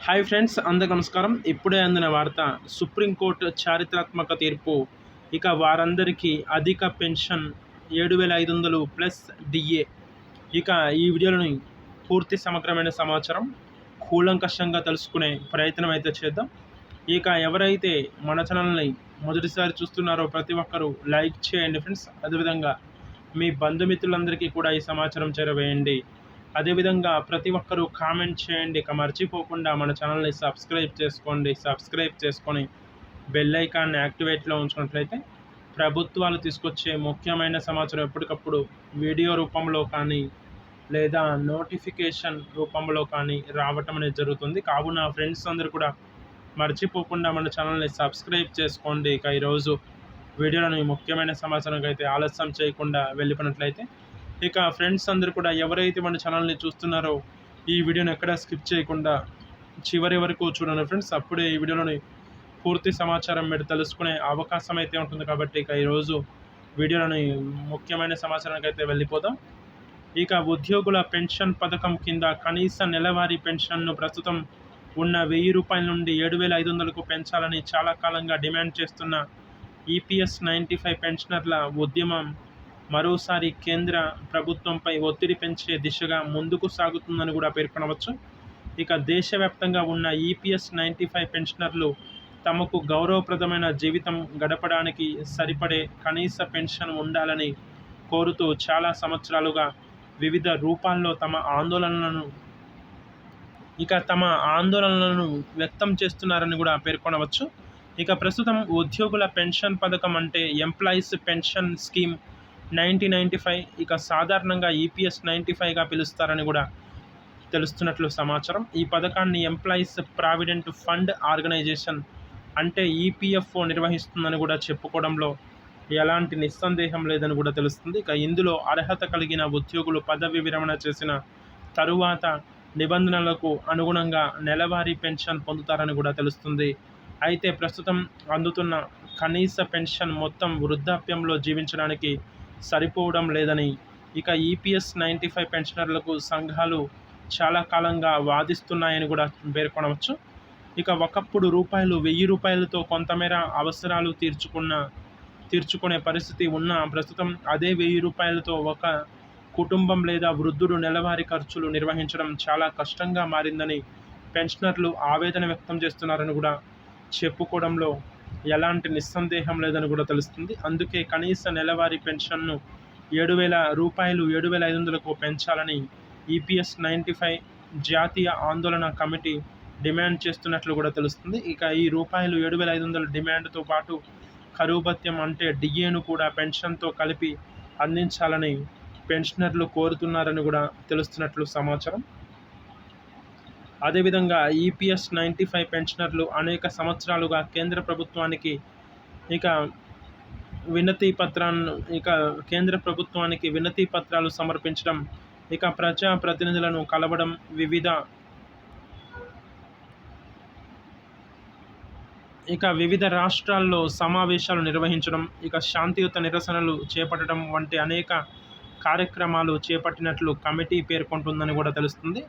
Hi friends, అందరికీ నమస్కారం. ఇప్పుడే అందిన వార్త. సుప్రీంకోర్టు చారిత్రాత్మక తీర్పు. ఇక వారందరికీ అధిక పెన్షన్ 7,500 ప్లస్ డిఏ. ఇక ఈ వీడియోలోని పూర్తి సమగ్రమైన సమాచారం కూలంకషంగా తెలుసుకునే ప్రయత్నం అయితే చేద్దాం. ఇక ఎవరైతే మన ఛానల్ని మొదటిసారి చూస్తున్నారో ప్రతి ఒక్కరూ లైక్ చేయండి ఫ్రెండ్స్. అదేవిధంగా మీ బంధుమిత్రులందరికీ కూడా ఈ సమాచారం చేరవేయండి. అదేవిధంగా ప్రతి ఒక్కరూ కామెంట్ చేయండి. ఇక మర్చిపోకుండా మన ఛానల్ని సబ్స్క్రైబ్ చేసుకొని బెల్ ఐకాన్ని యాక్టివేట్లో ఉంచుకున్నట్లయితే ప్రభుత్వాలు తీసుకొచ్చే ముఖ్యమైన సమాచారం ఎప్పటికప్పుడు వీడియో రూపంలో కానీ లేదా నోటిఫికేషన్ రూపంలో కానీ రావటం అనేది జరుగుతుంది. కావున ఫ్రెండ్స్ అందరూ కూడా మర్చిపోకుండా మన ఛానల్ని సబ్స్క్రైబ్ చేసుకోండి. ఇక ఈరోజు వీడియోలోని ముఖ్యమైన సమాచారం అయితే ఆలస్యం చేయకుండా వెళ్ళిపోయినట్లయితే, ఇక ఫ్రెండ్స్ అందరూ కూడా ఎవరైతే మన ఛానల్ని చూస్తున్నారో ఈ వీడియోని ఎక్కడా స్కిప్ చేయకుండా చివరి వరకు చూడండి ఫ్రెండ్స్. అప్పుడే ఈ వీడియోలోని పూర్తి సమాచారం మీరు తెలుసుకునే అవకాశం అయితే ఉంటుంది. కాబట్టి ఇక ఈరోజు వీడియోలోని ముఖ్యమైన సమాచారానికి అయితే వెళ్ళిపోదాం. ఇక ఉద్యోగుల పెన్షన్ పథకం కింద కనీస నెలవారీ పెన్షన్ను ప్రస్తుతం ఉన్న 1,000 రూపాయల నుండి 7,500కు పెంచాలని చాలా కాలంగా డిమాండ్ చేస్తున్న ఈపీఎస్ 95 పెన్షనర్ల ఉద్యమం మరోసారి కేంద్ర ప్రభుత్వంపై ఒత్తిడి పెంచే దిశగా ముందుకు సాగుతుందని కూడా పేర్కొనవచ్చు. ఇక దేశవ్యాప్తంగా ఉన్న ఈపీఎస్ 95 పెన్షనర్లు తమకు గౌరవప్రదమైన జీవితం గడపడానికి సరిపడే కనీస పెన్షన్ ఉండాలని కోరుతూ చాలా సంవత్సరాలుగా వివిధ రూపాల్లో తమ ఆందోళనలను వ్యక్తం చేస్తున్నారని కూడా పేర్కొనవచ్చు. ఇక ప్రస్తుతం ఉద్యోగుల పెన్షన్ పథకం అంటే ఎంప్లాయీస్ పెన్షన్ స్కీమ్ 1995, ఇక సాధారణంగా ఈపీఎస్ 95గా పిలుస్తారని కూడా తెలుస్తున్నట్లు సమాచారం. ఈ పథకాన్ని ఎంప్లాయీస్ ప్రావిడెంట్ ఫండ్ ఆర్గనైజేషన్ అంటే ఈపీఎఫ్ఓ నిర్వహిస్తుందని కూడా చెప్పుకోవడంలో ఎలాంటి నిస్సందేహం లేదని కూడా తెలుస్తుంది. ఇక ఇందులో అర్హత కలిగిన ఉద్యోగులు పదవి విరమణ చేసిన తరువాత నిబంధనలకు అనుగుణంగా నెలవారీ పెన్షన్ పొందుతారని కూడా తెలుస్తుంది. అయితే ప్రస్తుతం అందుతున్న కనీస పెన్షన్ మొత్తం వృద్ధాప్యంలో జీవించడానికి సరిపోవడం లేదని ఇక ఈపీఎస్ 95 పెన్షనర్లకు సంఘాలు చాలా కాలంగా వాదిస్తున్నాయని కూడా పేర్కొనవచ్చు. ఇక ఒకప్పుడు 1,000 రూపాయలతో కొంతమేర అవసరాలు తీర్చుకునే పరిస్థితి ఉన్న ప్రస్తుతం అదే 1,000 రూపాయలతో ఒక కుటుంబం లేదా వృద్ధుడు నెలవారీ ఖర్చులు నిర్వహించడం చాలా కష్టంగా మారిందని పెన్షనర్లు ఆవేదన వ్యక్తం చేస్తున్నారని కూడా చెప్పుకోవడంలో ఎలాంటి నిస్సందేహం లేదని కూడా తెలుస్తుంది. అందుకే కనీస నెలవారీ పెన్షన్ను 7,000 రూపాయలు 7,500కు పెంచాలని ఈపీఎస్ 95 జాతీయ ఆందోళన కమిటీ డిమాండ్ చేస్తున్నట్లు కూడా తెలుస్తుంది. ఇక ఈ రూపాయలు 7,500 డిమాండ్తో పాటు కరువు భత్యం అంటే డిఏను కూడా పెన్షన్తో కలిపి అందించాలని పెన్షనర్లు కోరుతున్నారని కూడా తెలుస్తున్నట్లు సమాచారం. అదేవిధంగా ఈపీఎస్ 95 పెన్షనర్లు అనేక సంవత్సరాలుగా కేంద్ర ప్రభుత్వానికి వినతి పత్రాలు సమర్పించడం, ఇక ప్రజా ప్రతినిధులను కలవడం, వివిధ రాష్ట్రాల్లో సమావేశాలు నిర్వహించడం, ఇక శాంతియుత నిరసనలు చేపట్టడం వంటి అనేక కార్యక్రమాలు చేపట్టినట్లు కమిటీ పేర్కొంటుందని కూడా తెలుస్తుంది.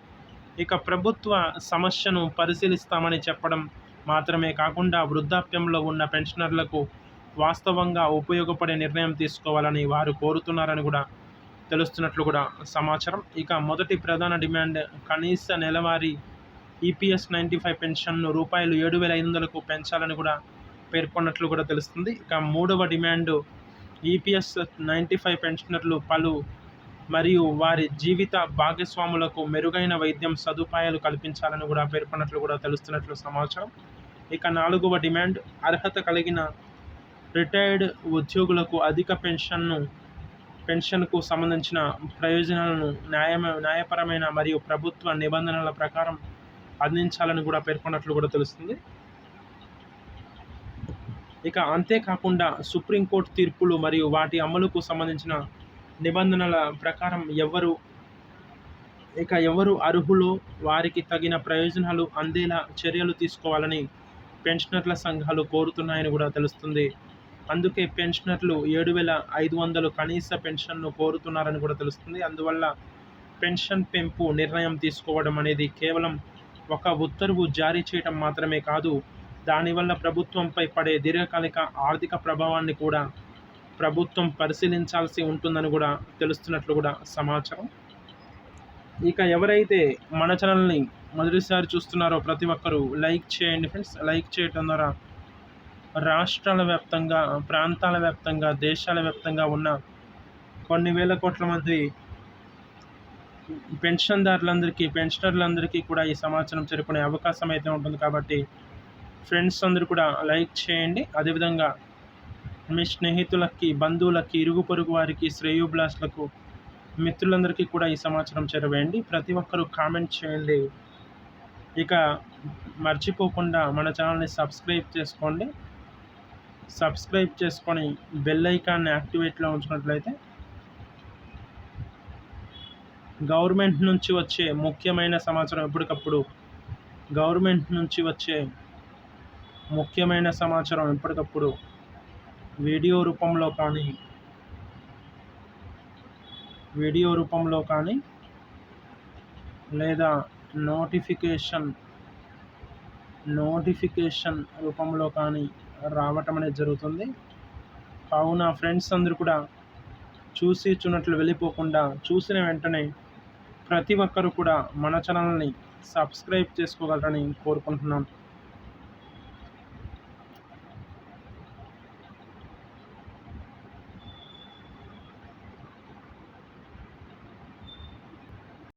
ఇక ప్రభుత్వ సమస్యను పరిశీలిస్తామని చెప్పడం మాత్రమే కాకుండా వృద్ధాప్యంలో ఉన్న పెన్షనర్లకు వాస్తవంగా ఉపయోగపడే నిర్ణయం తీసుకోవాలని వారు కోరుతున్నారని కూడా తెలుస్తున్నట్లు కూడా సమాచారం. ఇక మొదటి ప్రధాన డిమాండ్ కనీస నెలవారీ ఈపీఎస్ 95 పెన్షన్ను రూపాయలు 7,500కు పెంచాలని కూడా పేర్కొన్నట్లు కూడా తెలుస్తుంది. ఇక మూడవ డిమాండ్ ఈపీఎస్ 95 పెన్షనర్లు మరియు వారి జీవిత భాగస్వాములకు మెరుగైన వైద్యం సదుపాయాలు కల్పించాలని కూడా పేర్కొన్నట్లు కూడా తెలుస్తున్నట్లు సమాచారం. ఇక నాలుగవ డిమాండ్ అర్హత కలిగిన రిటైర్డ్ ఉద్యోగులకు అధిక పెన్షన్కు సంబంధించిన ప్రయోజనాలను న్యాయపరమైన మరియు ప్రభుత్వ నిబంధనల ప్రకారం అందించాలని కూడా పేర్కొన్నట్లు కూడా తెలుస్తుంది. ఇక అంతేకాకుండా సుప్రీంకోర్టు తీర్పులు మరియు వాటి అమలుకు సంబంధించిన నిబంధనల ప్రకారం ఎవరు అర్హులో వారికి తగిన ప్రయోజనాలు అందేలా చర్యలు తీసుకోవాలని పెన్షనర్ల సంఘాలు కోరుతున్నాయని కూడా తెలుస్తుంది. అందుకే పెన్షనర్లు 7,500 కనీస పెన్షన్ను కోరుతున్నారని కూడా తెలుస్తుంది. అందువల్ల పెన్షన్ పెంపు నిర్ణయం తీసుకోవడం అనేది కేవలం ఒక ఉత్తర్వు జారీ చేయటం మాత్రమే కాదు, దానివల్ల ప్రభుత్వంపై పడే దీర్ఘకాలిక ఆర్థిక ప్రభావాన్ని కూడా ప్రభుత్వం పరిశీలించాల్సి ఉంటుందని కూడా తెలుస్తున్నట్లు కూడా సమాచారం. ఇక ఎవరైతే మన ఛానల్ని మొదటిసారి చూస్తున్నారో ప్రతి ఒక్కరూ లైక్ చేయండి ఫ్రెండ్స్. లైక్ చేయటం ద్వారా రాష్ట్రాల వ్యాప్తంగా, ప్రాంతాల వ్యాప్తంగా, దేశాల వ్యాప్తంగా ఉన్న కొన్ని వేల కోట్ల మంది పెన్షనర్లందరికీ కూడా ఈ సమాచారం చేరుకునే అవకాశం అయితే ఉంటుంది. కాబట్టి ఫ్రెండ్స్ అందరూ కూడా లైక్ చేయండి. అదేవిధంగా మీ స్నేహితులకి, బంధువులకి, ఇరుగు పొరుగు వారికి, శ్రేయోభిలాషులకు, మిత్రులందరికీ కూడా ఈ సమాచారం చేరవేయండి. ప్రతి ఒక్కరూ కామెంట్ చేయండి. ఇక మర్చిపోకుండా మన ఛానల్ని సబ్స్క్రైబ్ చేసుకోండి. సబ్స్క్రైబ్ చేసుకొని బెల్ ఐకాన్ని యాక్టివేట్లో ఉంచినట్లయితే గవర్నమెంట్ నుంచి వచ్చే ముఖ్యమైన సమాచారం ఎప్పటికప్పుడు వీడియో రూపంలో కానీ లేదా నోటిఫికేషన్ రూపంలో కానీ రావటం అనేది జరుగుతుంది. కావున ఫ్రెండ్స్ అందరూ కూడా చూసినట్లు వెళ్ళిపోకుండా, చూసిన వెంటనే ప్రతి ఒక్కరు కూడా మన ఛానల్ని సబ్స్క్రైబ్ చేసుకోగలరని కోరుకుంటున్నాను.